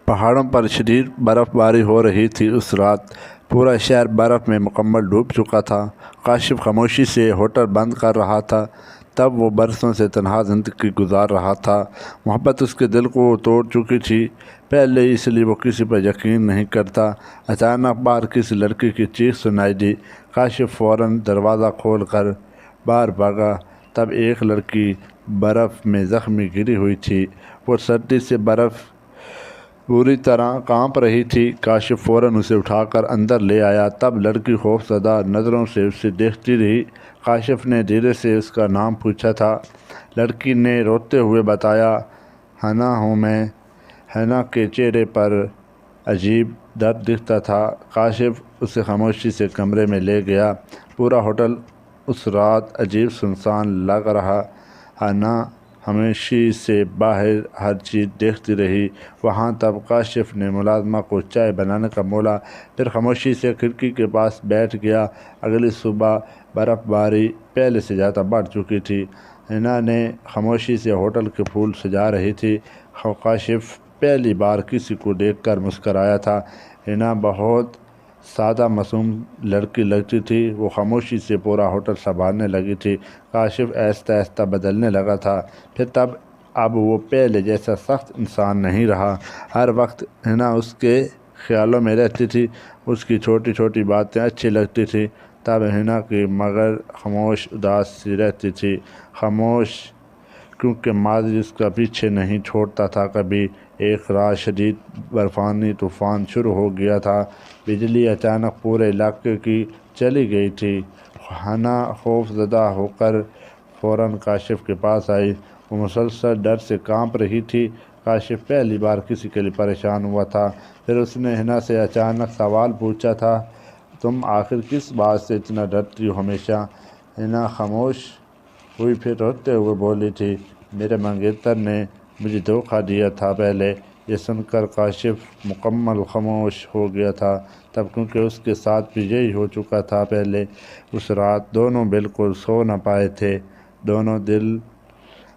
پہاڑوں پر شدید برف باری ہو رہی تھی۔ اس رات پورا شہر برف میں مکمل ڈوب چکا تھا۔ کاشف خاموشی سے ہوٹل بند کر رہا تھا۔ تب وہ برسوں سے تنہا زندگی گزار رہا تھا۔ محبت اس کے دل کو توڑ چکی تھی۔ پہلے اس لیے وہ کسی پر یقین نہیں کرتا۔ اچانک باہر کسی لڑکی کی چیخ سنائی دی۔ کاشف فوراً دروازہ کھول کر باہر بھاگا۔ تب ایک لڑکی برف میں زخمی گری ہوئی تھی۔ وہ سردی سے بری طرح کانپ رہی تھی۔ کاشف فوراً اسے اٹھا کر اندر لے آیا۔ تب لڑکی خوفزدہ نظروں سے اسے دیکھتی رہی۔ کاشف نے دھیرے سے اس کا نام پوچھا تھا۔ لڑکی نے روتے ہوئے بتایا، حنا ہوں میں۔ حنا کے چہرے پر عجیب درد دکھتا تھا۔ کاشف اسے خاموشی سے کمرے میں لے گیا۔ پورا ہوٹل اس رات عجیب سنسان لگ رہا۔ حنا خاموشی سے باہر ہر چیز دیکھتی رہی وہاں۔ تب کاشف نے ملازمہ کو چائے بنانے کا بولا، پھر خاموشی سے کھڑکی کے پاس بیٹھ گیا۔ اگلی صبح برف باری پہلے سے زیادہ بڑھ چکی تھی۔ حنا نے خاموشی سے ہوٹل کے پھول سجا رہی تھی۔ کاشف پہلی بار کسی کو دیکھ کر مسکرایا تھا۔ حنا بہت سادہ معصوم لڑکی لگتی تھی۔ وہ خاموشی سے پورا ہوٹل سنبھالنے لگی تھی۔ کاشف آہستہ آہستہ بدلنے لگا تھا۔ اب وہ پہلے جیسا سخت انسان نہیں رہا۔ ہر وقت حنا اس کے خیالوں میں رہتی تھی۔ اس کی چھوٹی چھوٹی باتیں اچھی لگتی تھیں۔ تب حنا کی مگر خاموش اداس سی رہتی تھی۔ خاموش کیونکہ ماضی اس کا پیچھے نہیں چھوڑتا تھا۔ کبھی ایک رات شدید برفانی طوفان شروع ہو گیا تھا۔ بجلی اچانک پورے علاقے کی چلی گئی تھی۔ حنا خوف زدہ ہو کر فوراً کاشف کے پاس آئی۔ وہ مسلسل ڈر سے کانپ رہی تھی۔ کاشف پہلی بار کسی کے لیے پریشان ہوا تھا۔ پھر اس نے حنا سے اچانک سوال پوچھا تھا، تم آخر کس بات سے اتنا ڈرتی ہو ہمیشہ؟ حنا خاموش ہوئی، پھر روتے ہوئے بولی تھی، میرے منگیتر نے مجھے دھوکہ دیا تھا پہلے۔ یہ سن کر کاشف مکمل خاموش ہو گیا تھا۔ تب کیونکہ اس کے ساتھ بھی یہی ہو چکا تھا پہلے۔ اس رات دونوں بالکل سو نہ پائے تھے۔ دونوں دل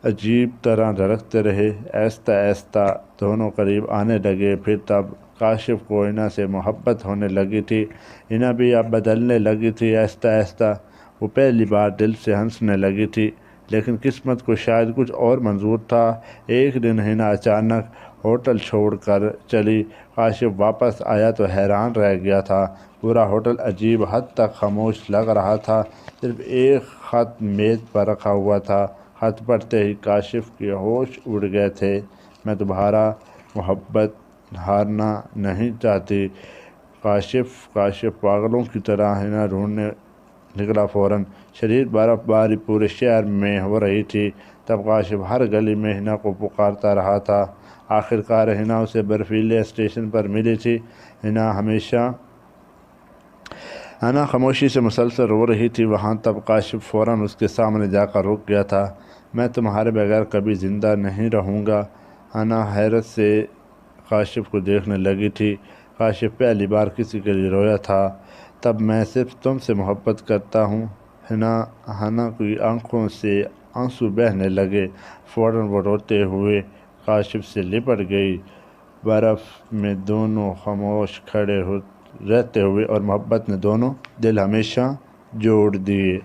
عجیب طرح دھڑکتے رہے۔ آہستہ آہستہ دونوں قریب آنے لگے۔ پھر تب کاشف کو حنا سے محبت ہونے لگی تھی۔ حنا بھی اب بدلنے لگی تھی۔ آہستہ آہستہ وہ پہلی بار دل سے ہنسنے لگی تھی۔ لیکن قسمت کو شاید کچھ اور منظور تھا۔ ایک دن حنا اچانک ہوٹل چھوڑ کر چلی۔ کاشف واپس آیا تو حیران رہ گیا تھا۔ پورا ہوٹل عجیب حد تک خاموش لگ رہا تھا۔ صرف ایک خط میز پر رکھا ہوا تھا۔ خط پڑھتے ہی کاشف کے ہوش اڑ گئے تھے، میں تمہارا محبت ہارنا نہیں چاہتی کاشف پاگلوں کی طرح حنا ڈھونڈنے نکلا۔ فوراً شدید برف باری پورے شہر میں ہو رہی تھی۔ تب کاشف ہر گلی میں حنا کو پکارتا رہا تھا۔ آخرکار حنا اسے برفیلے اسٹیشن پر ملی تھی۔ حنا خاموشی سے مسلسل رو رہی تھی وہاں۔ تب کاشف فوراً اس کے سامنے جا کر رک گیا تھا۔ میں تمہارے بغیر کبھی زندہ نہیں رہوں گا۔ حنا حیرت سے کاشف کو دیکھنے لگی تھی۔ کاشف پہلی بار کسی کے لیے رویا تھا۔ تب میں صرف تم سے محبت کرتا ہوں۔ حنا کی آنکھوں سے آنسو بہنے لگے۔ فوراً وہ روتے ہوئے کاشف سے لپٹ گئی۔ برف میں دونوں خاموش کھڑے رہتے ہوئے اور محبت نے دونوں دل ہمیشہ جوڑ دیے۔